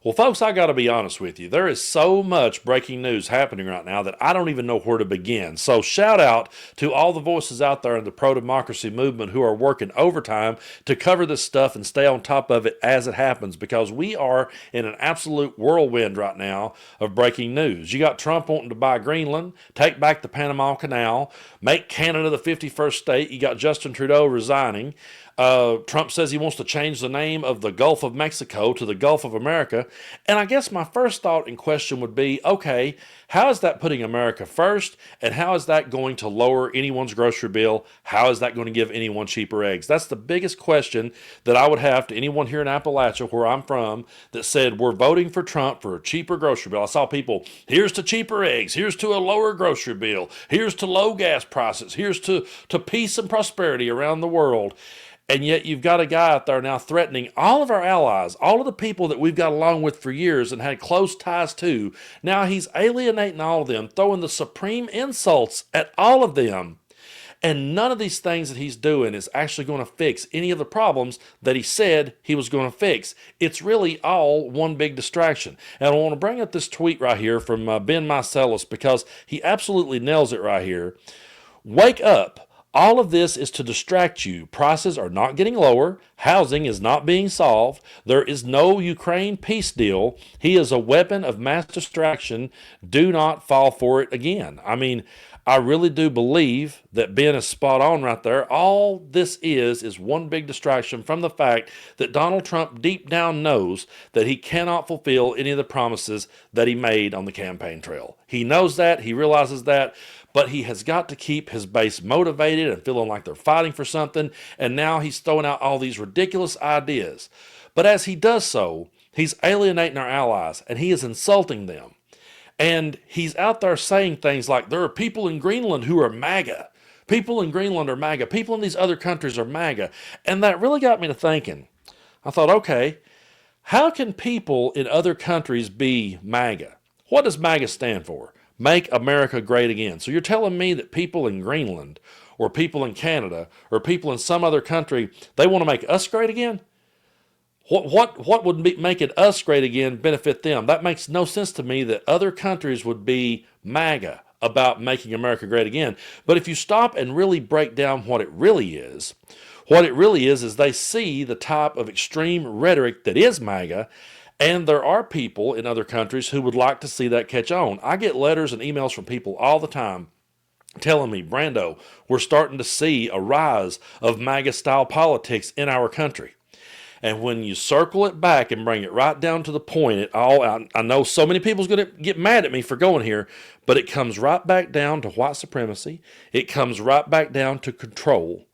Well, folks, I got to be honest with you. There is so much breaking news happening right now that I don't even know where to begin. So, shout out to all the voices out there in the pro democracy movement who are working overtime to cover this stuff and stay on top of it as it happens, because we are in an absolute whirlwind right now of breaking news. You got Trump wanting to buy Greenland, take back the Panama Canal, make Canada the 51st state. You got Justin Trudeau resigning. Trump says he wants to change the name of the Gulf of Mexico to the Gulf of America. And I guess my first thought and question would be, okay, how is that putting America first? And how is that going to lower anyone's grocery bill? How is that going to give anyone cheaper eggs? That's the biggest question that I would have to anyone here in Appalachia, where I'm from, that said we're voting for Trump for a cheaper grocery bill. I saw people, here's to cheaper eggs, here's to a lower grocery bill, here's to low gas prices, here's to peace and prosperity around the world. And yet you've got a guy out there now threatening all of our allies, all of the people that we've got along with for years and had close ties to. Now he's alienating all of them, throwing the supreme insults at all of them. And none of these things that he's doing is actually going to fix any of the problems that he said he was going to fix. It's really all one big distraction. And I want to bring up this tweet right here from Ben Mycelis, because he absolutely nails it right here. Wake up. All of this is to distract you. Prices are not getting lower. Housing is not being solved. There is no Ukraine peace deal. He is a weapon of mass distraction. Do not fall for it again. I mean, I really do believe that Ben is spot on right there. All this is one big distraction from the fact that Donald Trump deep down knows that he cannot fulfill any of the promises that he made on the campaign trail. He knows that. He realizes that. But he has got to keep his base motivated and feeling like they're fighting for something. And now he's throwing out all these ridiculous ideas. But as he does so, he's alienating our allies and he is insulting them. And he's out there saying things like, there are people in Greenland who are MAGA. People in Greenland are MAGA. People in these other countries are MAGA. And that really got me to thinking. I thought, okay, how can people in other countries be MAGA? What does MAGA stand for? Make America great again. So you're telling me that people in Greenland or people in Canada or people in some other country, they want to make us great again? What would making us great again benefit them? That makes no sense to me that other countries would be MAGA about making America great again. But if you stop and really break down what it really is they see the type of extreme rhetoric that is MAGA. And there are people in other countries who would like to see that catch on. I get letters and emails from people all the time telling me, Brando, we're starting to see a rise of MAGA-style politics in our country. And when you circle it back and bring it right down to the point, I know so many people's going to get mad at me for going here, but it comes right back down to white supremacy. It comes right back down to control.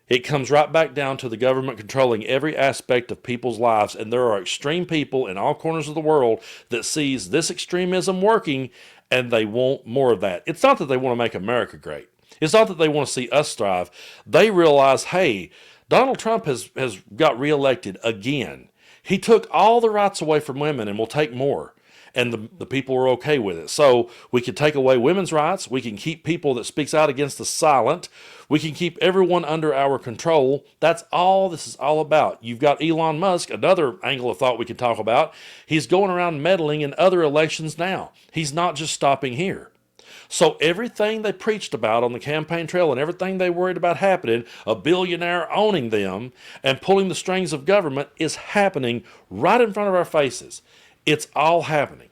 It comes right back down to the government controlling every aspect of people's lives. And there are extreme people in all corners of the world that sees this extremism working and they want more of that. It's not that they want to make America great. It's not that they want to see us thrive. They realize, hey, Donald Trump has got reelected again. He took all the rights away from women and will take more. And the people are okay with it. So we can take away women's rights. We can keep people that speaks out against us silent. We can keep everyone under our control. That's all this is all about. You've got Elon Musk, another angle of thought we can talk about. He's going around meddling in other elections now. He's not just stopping here. So everything they preached about on the campaign trail and everything they worried about happening, a billionaire owning them and pulling the strings of government, is happening right in front of our faces. It's all happening.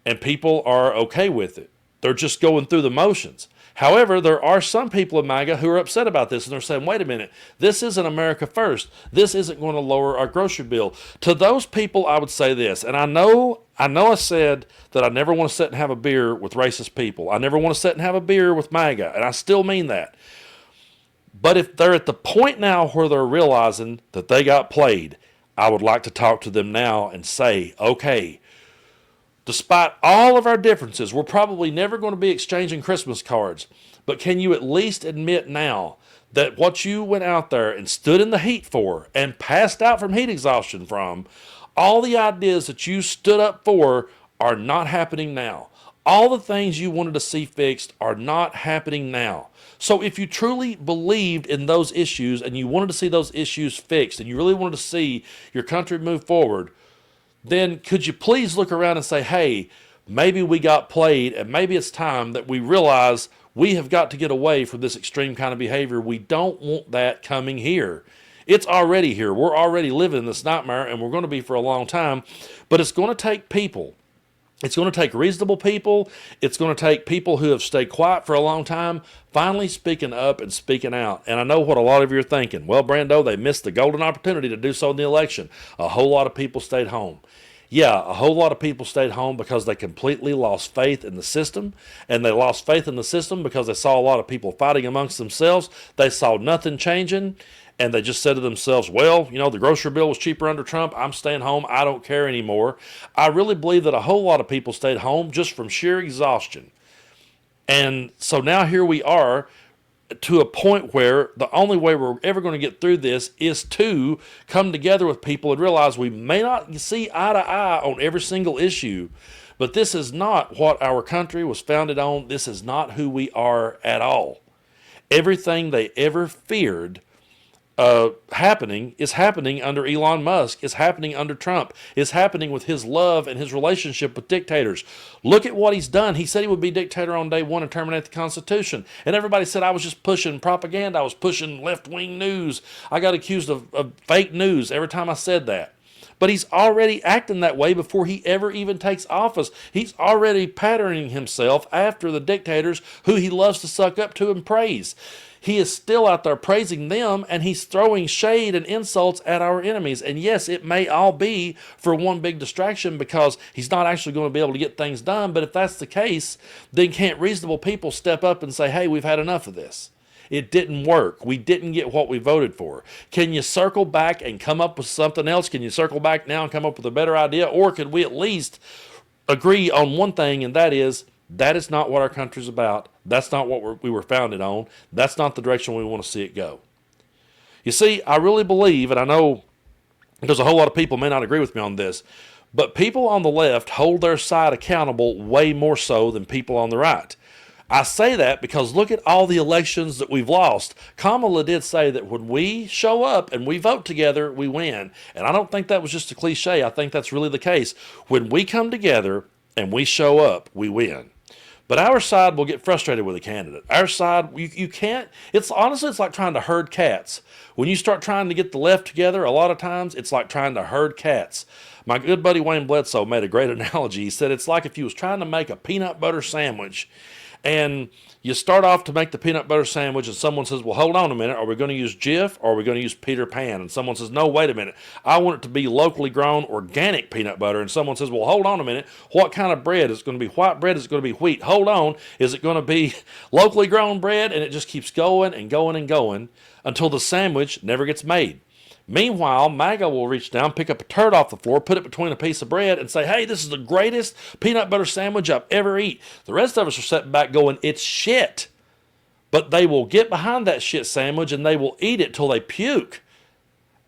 And people are okay with it. They're just going through the motions. However, there are some people in MAGA who are upset about this, and they're saying, wait a minute, this isn't America first. This isn't going to lower our grocery bill. To those people, I would say this, and I know I said that I never want to sit and have a beer with racist people. I never want to sit and have a beer with MAGA, and I still mean that. But if they're at the point now where they're realizing that they got played, I would like to talk to them now and say, okay, despite all of our differences, we're probably never going to be exchanging Christmas cards, but can you at least admit now that what you went out there and stood in the heat for and passed out from heat exhaustion from, all the ideas that you stood up for are not happening now. All the things you wanted to see fixed are not happening now. So if you truly believed in those issues and you wanted to see those issues fixed and you really wanted to see your country move forward, then could you please look around and say, hey, maybe we got played, and maybe it's time that we realize we have got to get away from this extreme kind of behavior. We don't want that coming here. It's already here. We're already living in this nightmare, and we're going to be for a long time. But it's going to take people. It's going to take reasonable people. It's going to take people who have stayed quiet for a long time finally speaking up and speaking out. And I know what a lot of you are thinking. Well, Brando, they missed the golden opportunity to do so in the election. A whole lot of people stayed home. Yeah, a whole lot of people stayed home because they completely lost faith in the system. And they lost faith in the system because they saw a lot of people fighting amongst themselves. They saw nothing changing. And they just said to themselves, well, the grocery bill was cheaper under Trump. I'm staying home. I don't care anymore. I really believe that a whole lot of people stayed home just from sheer exhaustion. And so now here we are to a point where the only way we're ever going to get through this is to come together with people and realize we may not see eye to eye on every single issue, but this is not what our country was founded on. This is not who we are at all. Everything they ever feared happening is happening under Elon Musk, is happening under Trump, is happening with his love and his relationship with dictators. Look at what he's done. He said he would be dictator on day one and terminate the Constitution. And everybody said I was just pushing propaganda. I was pushing left-wing news. I got accused of fake news every time I said that. But he's already acting that way before he ever even takes office. He's already patterning himself after the dictators who he loves to suck up to and praise. He is still out there praising them, and he's throwing shade and insults at our enemies. And yes, it may all be for one big distraction because he's not actually going to be able to get things done. But if that's the case, then can't reasonable people step up and say, hey, we've had enough of this? It didn't work. We didn't get what we voted for. Can you circle back and come up with something else? Can you circle back now and come up with a better idea? Or could we at least agree on one thing, and that is not what our country's about. That's not what we were founded on. That's not the direction we want to see it go. You see, I really believe, and I know there's a whole lot of people may not agree with me on this, but people on the left hold their side accountable way more so than people on the right. I say that because look at all the elections that we've lost. Kamala did say that when we show up and we vote together, we win. And I don't think that was just a cliche. I think that's really the case. When we come together and we show up, we win. But our side will get frustrated with a candidate. Our side, you can't, it's like trying to herd cats. When you start trying to get the left together, a lot of times it's like trying to herd cats. My good buddy Wayne Bledsoe made a great analogy. He said it's like if you was trying to make a peanut butter sandwich, and you start off to make the peanut butter sandwich and someone says, well, hold on a minute. Are we going to use Jif or are we going to use Peter Pan? And someone says, no, wait a minute. I want it to be locally grown organic peanut butter. And someone says, well, hold on a minute. What kind of bread? Is it going to be white bread? Is it going to be wheat? Hold on. Is it going to be locally grown bread? And it just keeps going and going and going until the sandwich never gets made. Meanwhile, MAGA will reach down, pick up a turd off the floor, put it between a piece of bread, and say, hey, this is the greatest peanut butter sandwich I've ever eaten. The rest of us are sitting back going, it's shit. But they will get behind that shit sandwich and they will eat it till they puke.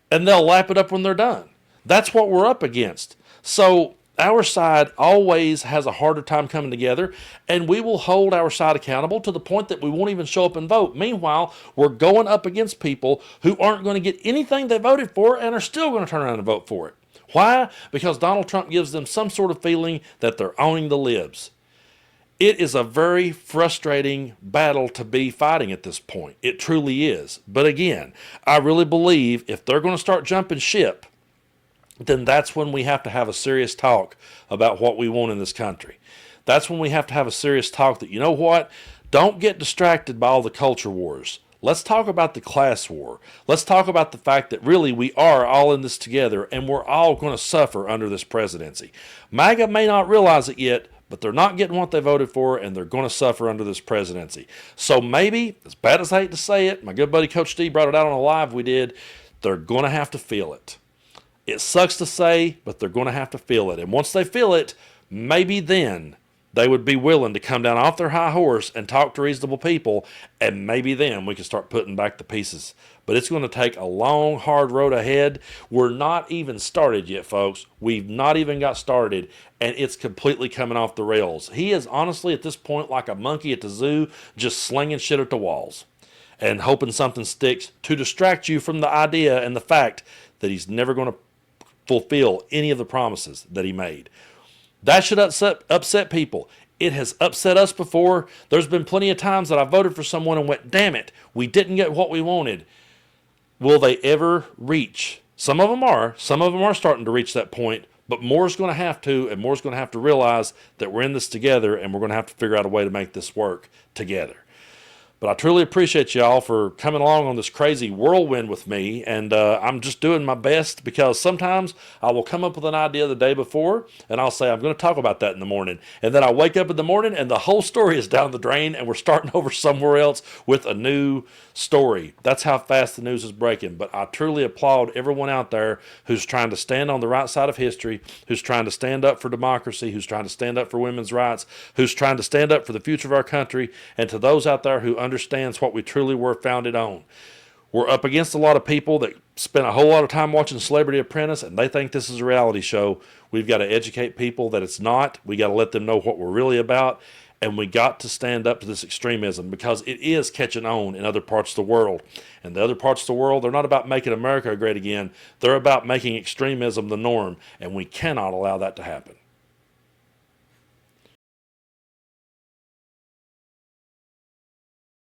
And they'll lap it up when they're done. That's what we're up against. So our side always has a harder time coming together, and we will hold our side accountable to the point that we won't even show up and vote. Meanwhile, we're going up against people who aren't going to get anything they voted for and are still going to turn around and vote for it. Why? Because Donald Trump gives them some sort of feeling that they're owning the libs. It is a very frustrating battle to be fighting at this point. It truly is. But again, I really believe if they're going to start jumping ship, then that's when we have to have a serious talk about what we want in this country. That's when we have to have a serious talk that, you know what, don't get distracted by all the culture wars. Let's talk about the class war. Let's talk about the fact that really we are all in this together and we're all going to suffer under this presidency. MAGA may not realize it yet, but they're not getting what they voted for and they're going to suffer under this presidency. So maybe, as bad as I hate to say it, my good buddy Coach Steve brought it out on a live we did, they're going to have to feel it. It sucks to say, but they're going to have to feel it. And once they feel it, maybe then they would be willing to come down off their high horse and talk to reasonable people, and maybe then we can start putting back the pieces. But it's going to take a long, hard road ahead. We're not even started yet, folks. We've not even got started, and it's completely coming off the rails. He is honestly at this point like a monkey at the zoo, just slinging shit at the walls and hoping something sticks to distract you from the idea and the fact that he's never going to fulfill any of the promises that he made. That should upset people. It has upset us before. There's been plenty of times that I voted for someone and went, damn it, we didn't get what we wanted. Will they ever reach? Some of them are. Some of them are starting to reach that point, but more's going to have to, and more's going to have to realize that we're in this together, and we're going to have to figure out a way to make this work together. But I truly appreciate y'all for coming along on this crazy whirlwind with me, and I'm just doing my best, because sometimes I will come up with an idea the day before, and I'll say I'm going to talk about that in the morning, and then I wake up in the morning and the whole story is down the drain, and we're starting over somewhere else with a new story. That's how fast the news is breaking. But I truly applaud everyone out there who's trying to stand on the right side of history, who's trying to stand up for democracy, who's trying to stand up for women's rights, who's trying to stand up for the future of our country, and to those out there who understands what we truly were founded on. We're up against a lot of people that spend a whole lot of time watching Celebrity Apprentice, and they think this is a reality show. We've got to educate people that it's not. We got to let them know what we're really about, and we got to stand up to this extremism, because it is catching on in other parts of the world. And the other parts of the world, they're not about making America great again. They're about making extremism the norm, and we cannot allow that to happen.